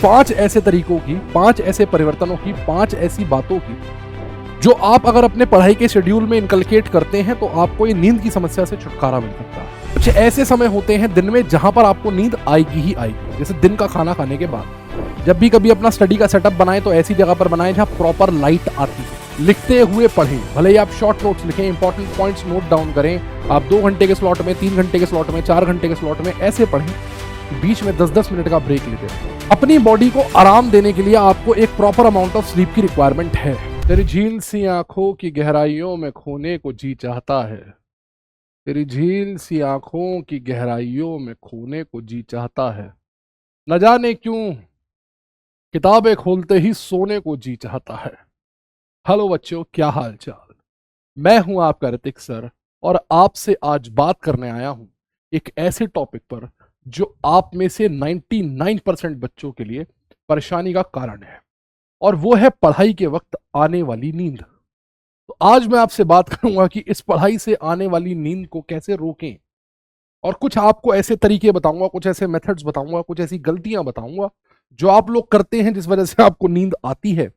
5 ऐसे तरीकों की, 5 ऐसे परिवर्तनों की, 5 ऐसी बातों की जो आप अगर अपने पढ़ाई के शेड्यूल में इनकलकेट करते हैं तो आपको ये नींद की समस्या से छुटकारा मिल सकता है। कुछ ऐसे समय होते हैं दिन में जहां पर आपको नींद आएगी ही आएगी, जैसे दिन का खाना खाने के बाद। जब भी कभी अपना स्टडी का सेटअप बनाएं तो ऐसी जगह पर बनाएं जहां प्रॉपर लाइट आती है। लिखते हुए पढ़ें, भले ही आप शॉर्ट नोट्स लिखें, इंपॉर्टेंट पॉइंट्स नोट डाउन करें। आप 2 घंटे के स्लॉट में, 3 घंटे के स्लॉट में, 4 घंटे के स्लॉट में ऐसे पढ़ें, बीच में 10-10 मिनट का ब्रेक लेते हैं। अपनी बॉडी को आराम देने के लिए आपको एक प्रॉपर अमाउंट ऑफ स्लीप की रिक्वायरमेंट है। तेरी झील सी आंखों की गहराइयों में खोने को जी चाहता है, तेरी झील सी आंखों की गहराइयों में खोने को जी चाहता है। न जाने क्यों किताबें खोलते ही सोने को जी चाहता है। हेलो बच्चों, क्या हाल चाल। मैं हूं आपका ऋतिक सर और आपसे आज बात करने आया हूं एक ऐसे टॉपिक पर जो आप में से 99% बच्चों के लिए परेशानी का कारण है, और वो है पढ़ाई के वक्त आने वाली नींद। तो आज मैं आपसे बात करूंगा कि इस पढ़ाई से आने वाली नींद को कैसे रोकें, और कुछ आपको ऐसे तरीके बताऊंगा, कुछ ऐसे मेथड्स बताऊंगा, कुछ ऐसी गलतियां बताऊंगा जो आप लोग करते हैं जिस वजह से आपको नींद आती है,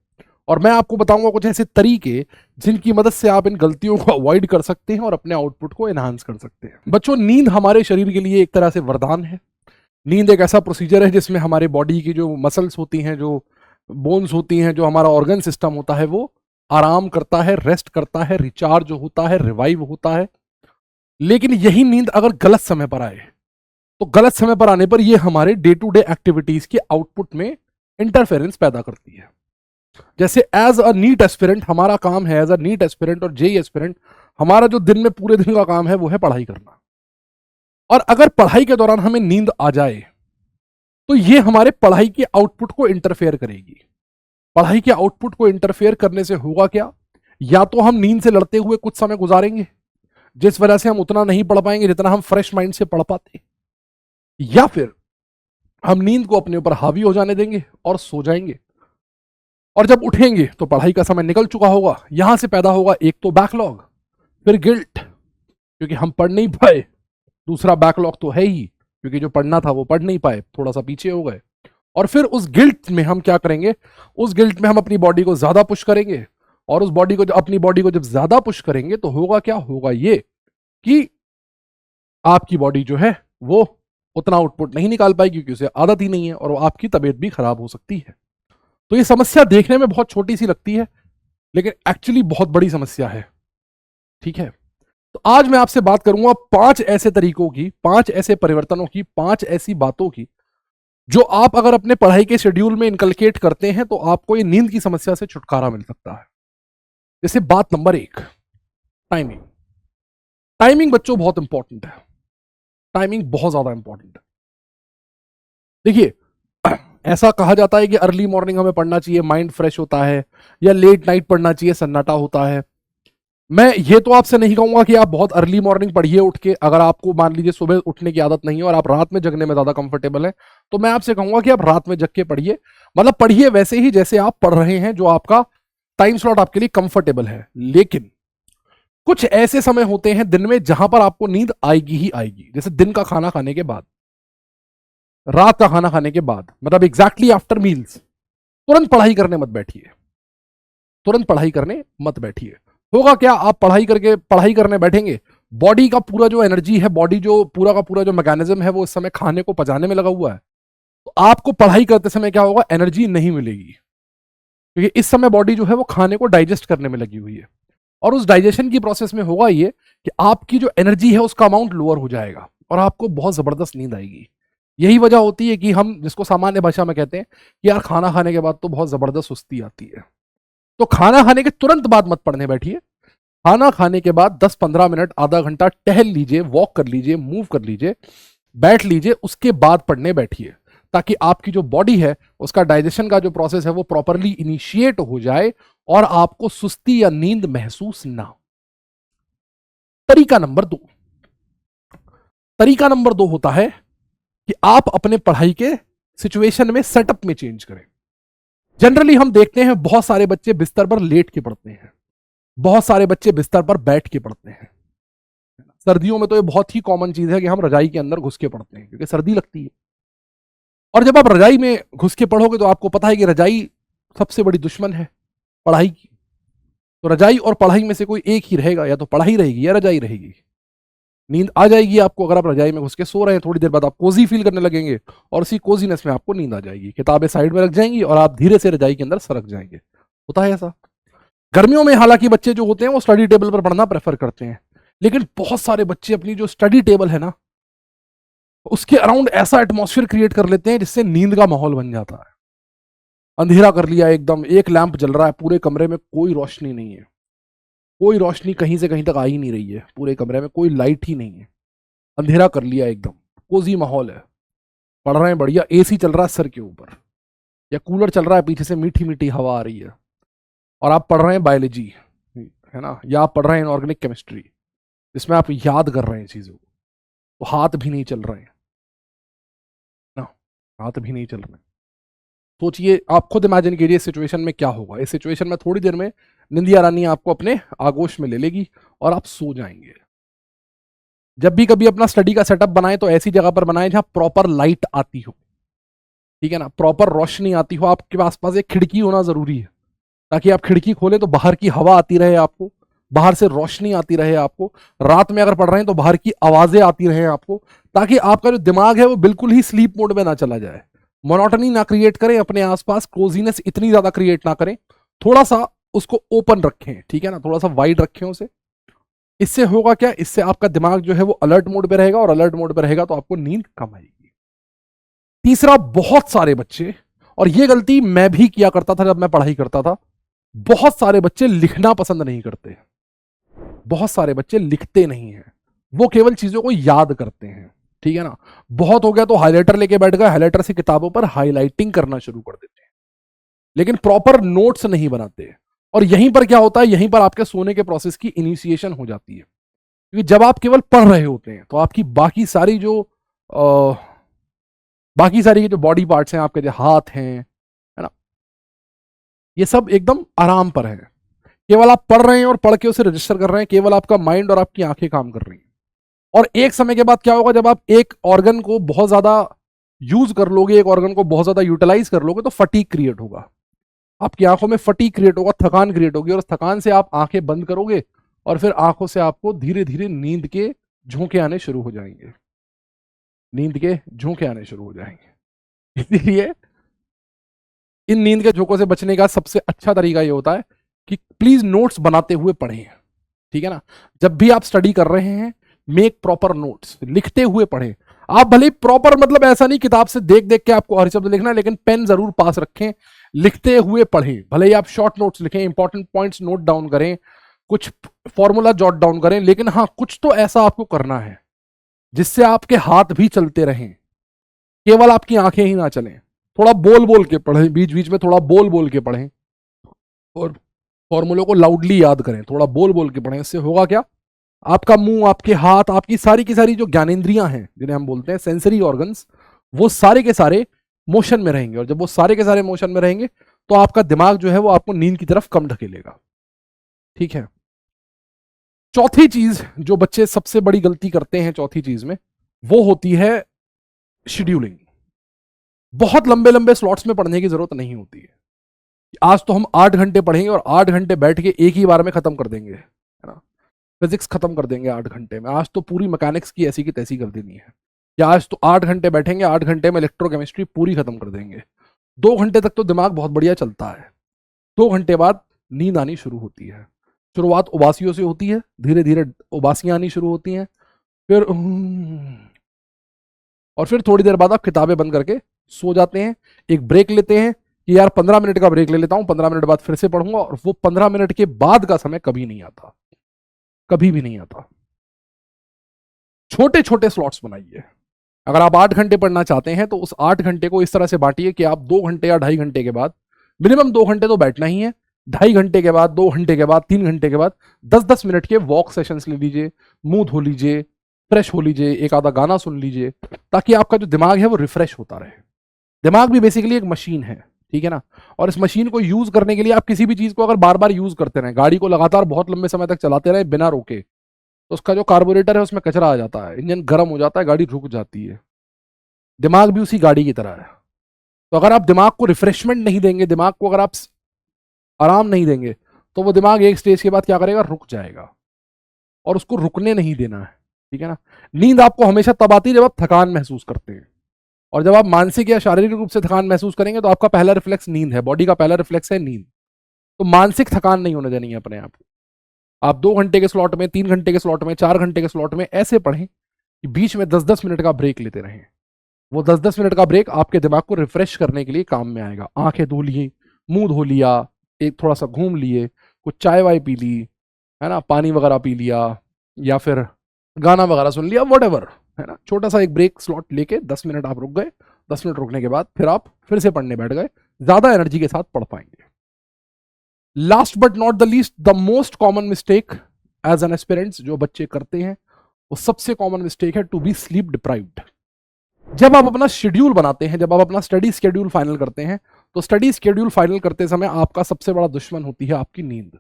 और मैं आपको बताऊंगा कुछ ऐसे तरीके जिनकी मदद से आप इन गलतियों को अवॉइड कर सकते हैं और अपने आउटपुट को एनहांस कर सकते हैं। बच्चों, नींद हमारे शरीर के लिए एक तरह से वरदान है। नींद एक ऐसा प्रोसीजर है जिसमें हमारे बॉडी की जो मसल्स होती हैं, जो बोन्स होती हैं, जो हमारा ऑर्गन सिस्टम होता है, वो आराम करता है, रेस्ट करता है, रिचार्ज होता है, रिवाइव होता है। लेकिन यही नींद अगर गलत समय पर आए तो गलत समय पर आने पर ये हमारे डे टू डे एक्टिविटीज के आउटपुट में इंटरफेरेंस पैदा करती है। जैसे एज अ नीट एस्पिरेंट हमारा काम है, एज अ नीट एस्पिरेंट और जेई एस्पिरेंट हमारा जो दिन में पूरे दिन का काम है वो है पढ़ाई करना। और अगर पढ़ाई के दौरान हमें नींद आ जाए तो ये हमारे पढ़ाई के आउटपुट को इंटरफेयर करेगी। पढ़ाई के आउटपुट को इंटरफेयर करने से होगा क्या, या तो हम नींद से लड़ते हुए कुछ समय गुजारेंगे जिस वजह से हम उतना नहीं पढ़ पाएंगे जितना हम फ्रेश माइंड से पढ़ पाते, या फिर हम नींद को अपने ऊपर हावी हो जाने देंगे और सो जाएंगे, और जब उठेंगे तो पढ़ाई का समय निकल चुका होगा। यहां से पैदा होगा एक तो बैकलॉग, फिर गिल्ट क्योंकि हम पढ़ नहीं पाए, दूसरा बैकलॉग तो है ही क्योंकि जो पढ़ना था वो पढ़ नहीं पाए, थोड़ा सा पीछे हो गए, और फिर उस गिल्ट में हम क्या करेंगे, उस गिल्ट में हम अपनी बॉडी को ज्यादा पुश करेंगे, और उस बॉडी को अपनी बॉडी को जब ज्यादा पुश करेंगे तो होगा क्या, होगा ये कि आपकी बॉडी जो है वो उतना आउटपुट नहीं निकाल पाएगी क्योंकि उसे आदत ही नहीं है, और आपकी तबीयत भी खराब हो सकती है। तो ये समस्या देखने में बहुत छोटी सी लगती है लेकिन एक्चुअली बहुत बड़ी समस्या है। ठीक है, तो आज मैं आपसे बात करूंगा 5 ऐसे तरीकों की, 5 ऐसे परिवर्तनों की, 5 ऐसी बातों की जो आप अगर अपने पढ़ाई के शेड्यूल में इनकलकेट करते हैं तो आपको ये नींद की समस्या से छुटकारा मिल सकता है। जैसे बात नंबर 1, टाइमिंग। टाइमिंग बच्चों बहुत इंपॉर्टेंट है, टाइमिंग बहुत ज्यादा इंपॉर्टेंट है। देखिए, ऐसा कहा जाता है कि अर्ली मॉर्निंग हमें पढ़ना चाहिए, माइंड फ्रेश होता है, या लेट नाइट पढ़ना चाहिए, सन्नाटा होता है। मैं ये तो आपसे नहीं कहूंगा कि आप बहुत अर्ली मॉर्निंग पढ़िए उठ के। अगर आपको मान लीजिए सुबह उठने की आदत नहीं है और आप रात में जगने में ज्यादा कंफर्टेबल है तो मैं आपसे कहूंगा कि आप रात में जग के पढ़िए, मतलब पढ़िए वैसे ही जैसे आप पढ़ रहे हैं, जो आपका टाइम स्लॉट आपके लिए कंफर्टेबल है। लेकिन कुछ ऐसे समय होते हैं दिन में जहां पर आपको नींद आएगी ही आएगी, जैसे दिन का खाना खाने के बाद, रात का खाना खाने के बाद, मतलब एग्जैक्टली आफ्टर मील्स। तुरंत पढ़ाई करने मत बैठिए, तुरंत पढ़ाई करने मत बैठिए। होगा क्या, आप पढ़ाई करने बैठेंगे, बॉडी का पूरा जो एनर्जी है, बॉडी जो पूरा का पूरा जो मैकेनिज्म है वो इस समय खाने को पचाने में लगा हुआ है, तो आपको पढ़ाई करते समय क्या होगा, एनर्जी नहीं मिलेगी क्योंकि इस समय बॉडी जो है वो खाने को डाइजेस्ट करने में लगी हुई है, और उस डाइजेशन की प्रोसेस में होगा ये कि आपकी जो एनर्जी है उसका अमाउंट लोअर हो जाएगा और आपको बहुत जबरदस्त नींद आएगी। यही वजह होती है कि हम जिसको सामान्य भाषा में कहते हैं कि यार खाना खाने के बाद तो बहुत जबरदस्त सुस्ती आती है। तो खाना खाने के तुरंत बाद मत पढ़ने बैठिए। खाना खाने के बाद 10-15 मिनट, आधा घंटा टहल लीजिए, वॉक कर लीजिए, मूव कर लीजिए, बैठ लीजिए, उसके बाद पढ़ने बैठिए, ताकि आपकी जो बॉडी है उसका डाइजेशन का जो प्रोसेस है वो प्रॉपरली इनिशिएट हो जाए और आपको सुस्ती या नींद महसूस ना हो। तरीका नंबर 2, तरीका नंबर 2 होता है कि आप अपने पढ़ाई के सिचुएशन में, सेटअप में चेंज करें। जनरली हम देखते हैं बहुत सारे बच्चे बिस्तर पर लेट के पढ़ते हैं, बहुत सारे बच्चे बिस्तर पर बैठ के पढ़ते हैं। सर्दियों में तो ये बहुत ही कॉमन चीज है कि हम रजाई के अंदर घुस के पढ़ते हैं क्योंकि सर्दी लगती है। और जब आप रजाई में घुस के पढ़ोगे तो आपको पता है कि रजाई सबसे बड़ी दुश्मन है पढ़ाई की। तो रजाई और पढ़ाई में से कोई एक ही रहेगा, या तो पढ़ाई रहेगी या रजाई रहेगी। नींद आ जाएगी आपको अगर आप रजाई में घुस के सो रहे हैं, थोड़ी देर बाद आप कोजी फील करने लगेंगे और उसी कोजीनेस में आपको नींद आ जाएगी, किताबें साइड में रख जाएंगी और आप धीरे से रजाई के अंदर सरक जाएंगे। होता है ऐसा। गर्मियों में हालांकि बच्चे जो होते हैं वो स्टडी टेबल पर पढ़ना प्रेफर करते हैं, लेकिन बहुत सारे बच्चे अपनी जो स्टडी टेबल है ना उसके अराउंड ऐसा एटमॉस्फेयर क्रिएट कर लेते हैं जिससे नींद का माहौल बन जाता है। अंधेरा कर लिया एकदम, एक लैंप जल रहा है पूरे कमरे में, कोई रोशनी नहीं है, कोई रोशनी कहीं से कहीं तक आ ही नहीं रही है, पूरे कमरे में कोई लाइट ही नहीं है, अंधेरा कर लिया एकदम, कोजी माहौल है, पढ़ रहे हैं बढ़िया, एसी चल रहा है सर के ऊपर या कूलर चल रहा है पीछे से, मीठी मीठी हवा आ रही है, और आप पढ़ रहे हैं बायोलॉजी है ना, या आप पढ़ रहे हैं इनऑर्गेनिक केमिस्ट्री जिसमें आप याद कर रहे हैं चीजों को, तो हाथ भी नहीं चल रहे हैं ना, हाथ भी नहीं चल रहे हैं। सोचिए, आप खुद इमेजिन कीजिए इस सिचुएशन में क्या होगा। इस सिचुएशन में थोड़ी देर में निंदिया रानी आपको अपने आगोश में ले लेगी और आप सो जाएंगे। जब भी कभी अपना स्टडी का सेटअप बनाएं तो ऐसी जगह पर बनाएं जहां प्रॉपर लाइट आती हो, ठीक है ना, प्रॉपर रोशनी आती हो। आपके आसपास एक खिड़की होना जरूरी है ताकि आप खिड़की खोलें तो बाहर की हवा आती रहे आपको, बाहर से रोशनी आती रहे आपको। रात में अगर पढ़ रहे हैं तो बाहर की आवाजें आती रहे आपको, ताकि आपका जो दिमाग है वो बिल्कुल ही स्लीप मोड में ना चला जाए। मोनोटनी ना क्रिएट करें अपने आसपास, कोजीनेस इतनी ज्यादा क्रिएट ना करें, थोड़ा सा उसको ओपन रखें, ठीक है ना, थोड़ा सा वाइड रखें उसे। इससे होगा क्या, इससे आपका दिमाग जो है वो अलर्ट मोड पे रहेगा, और अलर्ट मोड पे रहेगा तो आपको नींद कम आएगी। तीसरा, बहुत सारे बच्चे, और ये गलती मैं भी किया करता था जब मैं पढ़ाई करता था, बहुत सारे बच्चे लिखना पसंद नहीं करते, बहुत सारे बच्चे लिखते नहीं हैं, वो केवल चीजों को याद करते हैं, ठीक है ना। बहुत हो गया तो हाइलाइटर लेके बैठ गए, हाइलाइटर से किताबों पर हाइलाइटिंग करना शुरू कर देते हैं, लेकिन प्रॉपर नोट्स नहीं बनाते। और यहीं पर क्या होता है, यहीं पर आपके सोने के प्रोसेस की इनिशिएशन हो जाती है, क्योंकि जब आप केवल पढ़ रहे होते हैं तो आपकी बाकी सारी जो बॉडी पार्ट्स हैं आपके, जो हाथ हैं, है ना, ये सब एकदम आराम पर है। केवल आप पढ़ रहे हैं और पढ़ के उसे रजिस्टर कर रहे हैं, केवल आपका माइंड और आपकी आंखें काम कर रही हैं। और एक समय के बाद क्या होगा, जब आप एक ऑर्गन को बहुत ज्यादा यूज कर लोगे, एक ऑर्गन को बहुत ज्यादा यूटिलाइज कर लोगे, तो फटीग क्रिएट होगा, आपकी आंखों में फटीग क्रिएट होगा, थकान क्रिएट होगी, और उस थकान से आप आंखें बंद करोगे और फिर आंखों से आपको धीरे धीरे नींद के झोंके आने शुरू हो जाएंगे, नींद के झोंके आने शुरू हो जाएंगे। इसलिए इन नींद के झोंकों से बचने का सबसे अच्छा तरीका ये होता है कि प्लीज नोट्स बनाते हुए पढ़ें, ठीक है ना। जब भी आप स्टडी कर रहे हैं, मेक प्रॉपर नोट्स, लिखते हुए पढ़ें। आप भले प्रॉपर, मतलब ऐसा नहीं किताब से देख देख के आपको हर शब्द लिखना है, लेकिन पेन जरूर पास रखें, लिखते हुए पढ़ें। भले ही आप शॉर्ट नोट्स लिखें, इंपॉर्टेंट पॉइंट्स नोट डाउन करें, कुछ फॉर्मूला जॉट डाउन करें, लेकिन हाँ, कुछ तो ऐसा आपको करना है जिससे आपके हाथ भी चलते रहें, केवल आपकी आंखें ही ना चलें। थोड़ा बोल बोल के पढ़ें, बीच बीच में थोड़ा बोल बोल के पढ़ें, और फॉर्मूलों को लाउडली याद करें, थोड़ा बोल बोल के पढ़ें। इससे होगा क्या, आपका मुंह, आपके हाथ, आपकी सारी की सारी जो ज्ञानेंद्रियां हैं, जिन्हें हम बोलते हैं सेंसरी ऑर्गन्स, वो सारे के सारे मोशन में रहेंगे, और जब वो सारे के सारे मोशन में रहेंगे तो आपका दिमाग जो है वो आपको नींद की तरफ कम ढकेलेगा, ठीक है। चौथी चीज जो बच्चे सबसे बड़ी गलती करते हैं चौथी चीज में, वो होती है शेड्यूलिंग। बहुत लंबे लंबे स्लॉट्स में पढ़ने की जरूरत नहीं होती है। आज तो हम 8 घंटे पढ़ेंगे और 8 घंटे बैठ के एक ही बार में खत्म कर देंगे, है ना, फिजिक्स खत्म कर देंगे 8 घंटे में, आज तो पूरी मैकेनिक्स की ऐसी की तैसी कर देनी है। या आज तो 8 घंटे बैठेंगे, 8 घंटे में इलेक्ट्रोकेमिस्ट्री पूरी खत्म कर देंगे। 2 घंटे तक तो दिमाग बहुत बढ़िया चलता है, 2 घंटे बाद नींद आनी शुरू होती है। शुरुआत उबासियों से होती है, धीरे धीरे उबासियां आनी शुरू होती हैं, फिर और फिर थोड़ी देर बाद आप किताबें बंद करके सो जाते हैं। एक ब्रेक लेते हैं कि यार 15 मिनट का ब्रेक ले लेता हूं, 15 मिनट बाद फिर से पढ़ूंगा, और वो 15 मिनट के बाद का समय कभी नहीं आता, कभी भी नहीं आता। छोटे छोटे स्लॉट्स बनाइए। अगर आप 8 घंटे पढ़ना चाहते हैं तो उस 8 घंटे को इस तरह से बांटिए कि आप 2 घंटे या 2.5 घंटे के बाद, मिनिमम 2 घंटे तो बैठना ही है, 2.5 घंटे के बाद, 2 घंटे के बाद, 3 घंटे के बाद 10-10 मिनट के वॉक सेशंस ले लीजिए, मुंह धो लीजिए, फ्रेश हो लीजिए, एक आधा गाना सुन लीजिए, ताकि आपका जो दिमाग है वो रिफ्रेश होता रहे। दिमाग भी बेसिकली एक मशीन है, ठीक है ना, और इस मशीन को यूज करने के लिए आप किसी भी चीज को अगर बार बार यूज करते रहें, गाड़ी को लगातार बहुत लंबे समय तक चलाते रहे बिना रोके, तो उसका जो कार्बोरेटर है उसमें कचरा आ जाता है, इंजन गर्म हो जाता है, गाड़ी रुक जाती है। दिमाग भी उसी गाड़ी की तरह है, तो अगर आप दिमाग को रिफ्रेशमेंट नहीं देंगे, दिमाग को अगर आप आराम नहीं देंगे, तो वो दिमाग एक स्टेज के बाद क्या करेगा, रुक जाएगा, और उसको रुकने नहीं देना है। ठीक है ना। नींद आपको हमेशा तब आती है जब आप थकान महसूस करते हैं, और जब आप मानसिक या शारीरिक रूप से थकान महसूस करेंगे तो आपका पहला रिफ्लेक्स नींद है, बॉडी का पहला रिफ्लेक्स है नींद। तो मानसिक थकान नहीं होने देनी है अपने आप को। आप 2 घंटे के स्लॉट में, 3 घंटे के स्लॉट में, 4 घंटे के स्लॉट में ऐसे पढ़ें कि बीच में 10-10 मिनट का ब्रेक लेते रहें। वो 10-10 मिनट का ब्रेक आपके दिमाग को रिफ्रेश करने के लिए काम में आएगा। आंखें धो ली, मुंह धो लिया, एक थोड़ा सा घूम लिए, कुछ चाय वाय पी ली, है ना, पानी वगैरह पी लिया, या फिर गाना वगैरह सुन लिया, वॉटेवर, है ना, छोटा सा एक ब्रेक स्लॉट लेके 10 मिनट आप रुक गए। 10 मिनट रुकने के बाद फिर आप फिर से पढ़ने बैठ गए, ज्यादा एनर्जी के साथ पढ़ पाएंगे। Last but not the least, the most common mistake as an aspirants जो बच्चे करते हैं, वो सबसे कॉमन मिस्टेक है टू बी स्लीप डिप्राइव्ड। जब आप अपना शेड्यूल बनाते हैं, जब आप अपना स्टडी शेड्यूल फाइनल करते हैं, तो स्टडी शेड्यूल फाइनल करते समय आपका सबसे बड़ा दुश्मन होती है आपकी नींद।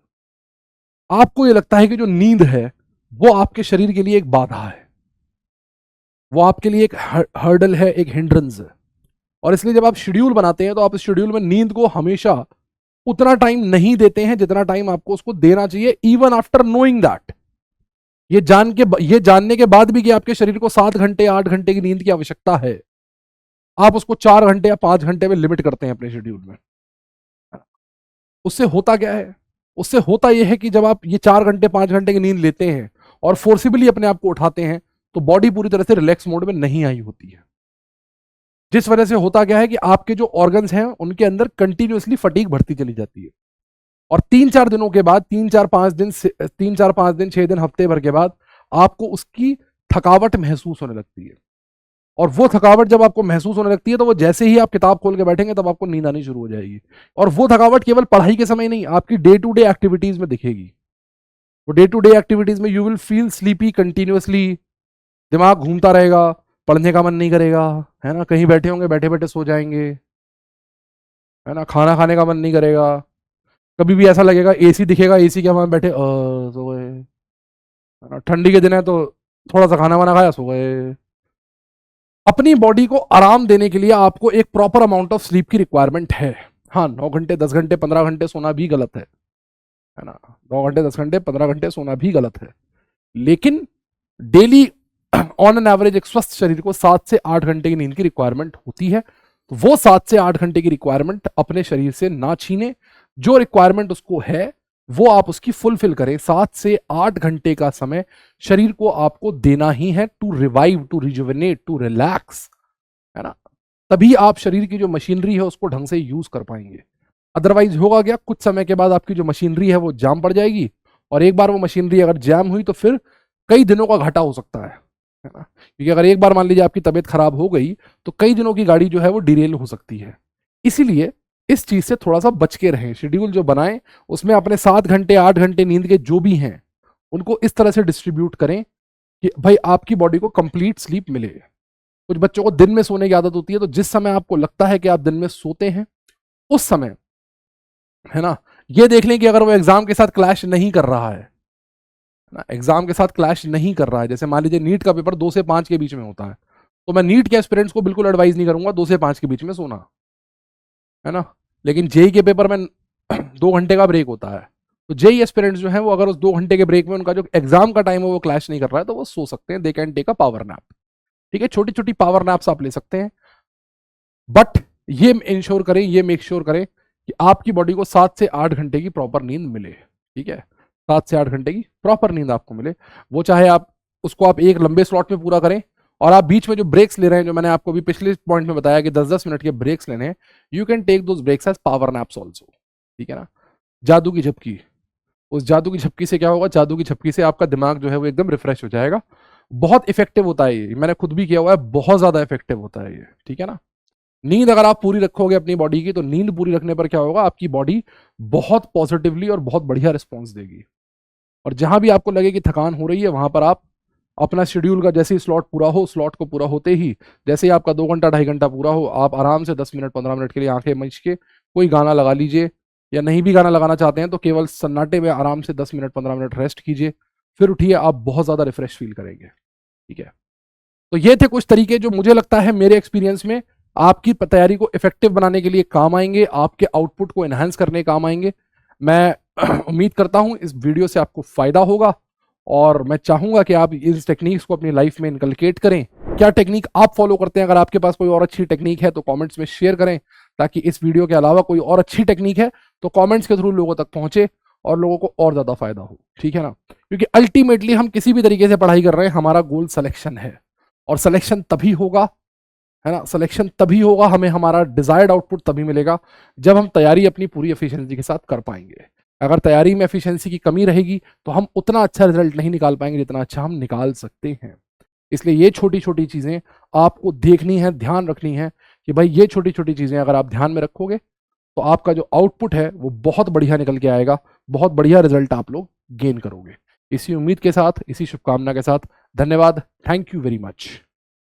आपको यह लगता है कि जो नींद है वो आपके शरीर के लिए एक बाधा है, वो आपके लिए एक हर्डल है, एक हिंड्रेंस है। और इसलिए जब आप शेड्यूल बनाते हैं तो आप इस शेड्यूल में नींद को हमेशा उतना टाइम नहीं देते हैं जितना टाइम आपको उसको देना चाहिए, इवन आफ्टर नोइंग दैट, ये जानने के बाद भी कि आपके शरीर को 7 घंटे 8 घंटे की नींद की आवश्यकता है, आप उसको 4 घंटे या 5 घंटे में लिमिट करते हैं अपने शेड्यूल में। उससे होता क्या है, उससे होता यह है कि जब आप ये 4 घंटे 5 घंटे की नींद लेते हैं और फोर्सिबली अपने आप को उठाते हैं, तो बॉडी पूरी तरह से रिलैक्स मोड में नहीं आई होती है, जिस वजह से होता क्या है कि आपके जो ऑर्गन्स हैं उनके अंदर कंटिन्यूअसली फटीग बढ़ती चली जाती है, और 3-4 दिनों के बाद, 3-4-5 दिन 6 दिन हफ्ते भर के बाद आपको उसकी थकावट महसूस होने लगती है। और वो थकावट जब आपको महसूस होने लगती है तो वो जैसे ही आप किताब खोल के बैठेंगे तब आपको नींद आनी शुरू हो जाएगी। और वो थकावट केवल पढ़ाई के समय नहीं, आपकी डे टू डे एक्टिविटीज में दिखेगी। वो डे टू डे एक्टिविटीज में you will feel sleepy continuously, दिमाग घूमता रहेगा, पढ़ने का मन नहीं करेगा, है ना, कहीं बैठे होंगे बैठे बैठे सो जाएंगे, है ना, खाना खाने का मन नहीं करेगा, कभी भी ऐसा लगेगा एसी दिखेगा, एसी के हमारे बैठे सो गए, ठंडी के दिन है तो थोड़ा सा खाना वाना खाया सो गए। अपनी बॉडी को आराम देने के लिए आपको एक प्रॉपर अमाउंट ऑफ स्लीप की रिक्वायरमेंट है। हाँ, 9 घंटे 10 घंटे 15 घंटे सोना भी गलत है ना, 9 घंटे 10 घंटे 15 घंटे सोना भी गलत है, लेकिन डेली ऑन एन एवरेज एक स्वस्थ शरीर को 7 से 8 घंटे की नींद की रिक्वायरमेंट होती है। तो वो 7 से 8 घंटे की रिक्वायरमेंट अपने शरीर से ना छीने, जो रिक्वायरमेंट उसको है वो आप उसकी फुलफिल करें। 7 से 8 घंटे का समय शरीर को आपको देना ही है to revive, to rejuvenate, to relax, है ना, तभी आप शरीर की जो मशीनरी है उसको ढंग से यूज कर पाएंगे। अदरवाइज होगा क्या, कुछ समय के बाद आपकी जो मशीनरी है वो जाम पड़ जाएगी, और एक बार वो मशीनरी अगर जाम हुई तो फिर कई दिनों का घाटा हो सकता है ना, क्योंकि अगर एक बार मान लीजिए आपकी तबीयत खराब हो गई तो कई दिनों की गाड़ी जो है वो डिरेल हो सकती है। इसीलिए इस चीज से थोड़ा सा बच के रहें। शेड्यूल जो बनाएं उसमें अपने 7 घंटे 8 घंटे नींद के जो भी हैं उनको इस तरह से डिस्ट्रीब्यूट करें कि भाई आपकी बॉडी को कंप्लीट स्लीप मिले। कुछ बच्चों को दिन में सोने की आदत होती है, तो जिस समय आपको लगता है कि आप दिन में सोते हैं उस समय, है ना, ये देख लें कि अगर वो एग्जाम के साथ क्लैश नहीं कर रहा है ना, एग्जाम के साथ क्लैश नहीं कर रहा है, जैसे मान लीजिए नीट का पेपर 2 से 5 के बीच में होता है, तो मैं नीट के एस्पिरेंट्स को बिल्कुल एडवाइज नहीं करूंगा 2 से 5 के बीच में सोना, है ना। लेकिन जेई के पेपर में 2 घंटे का ब्रेक होता है, तो जेई एस्पिरेंट्स जो है वो अगर उस 2 घंटे के ब्रेक में उनका जो एग्जाम का टाइम है वो क्लैश नहीं कर रहा है तो वो सो सकते हैं, they can take a power nap. ठीक है, छोटी छोटी पावर नैप्स आप ले सकते हैं, बट ये इंश्योर करें, ये मेक श्योर करें कि आपकी बॉडी को 7 से 8 घंटे की प्रॉपर नींद मिले। ठीक है, 7 से 8 घंटे की प्रॉपर नींद आपको मिले। वो चाहे आप उसको आप एक लंबे स्लॉट में पूरा करें, और आप बीच में जो ब्रेक्स ले रहे हैं, जो मैंने आपको भी पिछले पॉइंट में बताया कि 10-10 मिनट के ब्रेक्स लेने हैं, you can take those breaks as power naps also. ठीक है ना। जादू की झपकी, उस जादू की झपकी से क्या होगा, जादू की झपकी से आपका दिमाग जो है वो एकदम रिफ्रेश हो जाएगा। बहुत इफेक्टिव होता है ये, मैंने खुद भी किया हुआ है, बहुत ज्यादा इफेक्टिव होता है ये। ठीक है ना। नींद अगर आप पूरी रखोगे अपनी बॉडी की, तो नींद पूरी रखने पर क्या होगा, आपकी बॉडी बहुत पॉजिटिवली और बहुत बढ़िया रिस्पॉन्स देगी। और जहां भी आपको लगे कि थकान हो रही है, वहां पर आप अपना शेड्यूल का जैसे ही स्लॉट पूरा हो, स्लॉट को पूरा होते ही, जैसे ही आपका 2 घंटा 2.5 घंटा पूरा हो, आप आराम से 10 मिनट 15 मिनट के लिए आंखें मीच के कोई गाना लगा लीजिए, या नहीं भी गाना लगाना चाहते हैं तो केवल सन्नाटे में आराम से 10 मिनट 15 मिनट रेस्ट कीजिए, फिर उठिए, आप बहुत ज़्यादा रिफ्रेश फील करेंगे। ठीक है, तो ये थे कुछ तरीके जो मुझे लगता है मेरे एक्सपीरियंस में आपकी तैयारी को इफेक्टिव बनाने के लिए काम आएंगे, आपके आउटपुट को एनहांस करने काम आएंगे। मैं उम्मीद करता हूं इस वीडियो से आपको फायदा होगा और मैं चाहूंगा कि आप इस टेक्निक्स को अपनी लाइफ में इनकलकेट करें। क्या टेक्निक आप फॉलो करते हैं? अगर आपके पास कोई और अच्छी टेक्निक है तो कमेंट्स में शेयर करें, ताकि इस वीडियो के अलावा कोई और अच्छी टेक्निक है तो कमेंट्स के थ्रू लोगों तक पहुंचे और लोगों को और ज्यादा फायदा हो। ठीक है ना? क्योंकि अल्टीमेटली हम किसी भी तरीके से पढ़ाई कर रहे हैं, हमारा गोल सिलेक्शन है, और सिलेक्शन तभी होगा, है ना, सिलेक्शन तभी होगा, हमें हमारा डिजायर्ड आउटपुट तभी मिलेगा जब हम तैयारी अपनी पूरी एफिशिएंसी के साथ कर पाएंगे। अगर तैयारी में एफिशिएंसी की कमी रहेगी तो हम उतना अच्छा रिजल्ट नहीं निकाल पाएंगे जितना अच्छा हम निकाल सकते हैं। इसलिए ये छोटी छोटी चीजें आपको देखनी है, ध्यान रखनी है कि भाई ये छोटी छोटी चीजें अगर आप ध्यान में रखोगे तो आपका जो आउटपुट है वो बहुत बढ़िया निकल के आएगा, बहुत बढ़िया रिजल्ट आप लोग गेन करोगे। इसी उम्मीद के साथ, इसी शुभकामना के साथ, धन्यवाद। Thank you very much.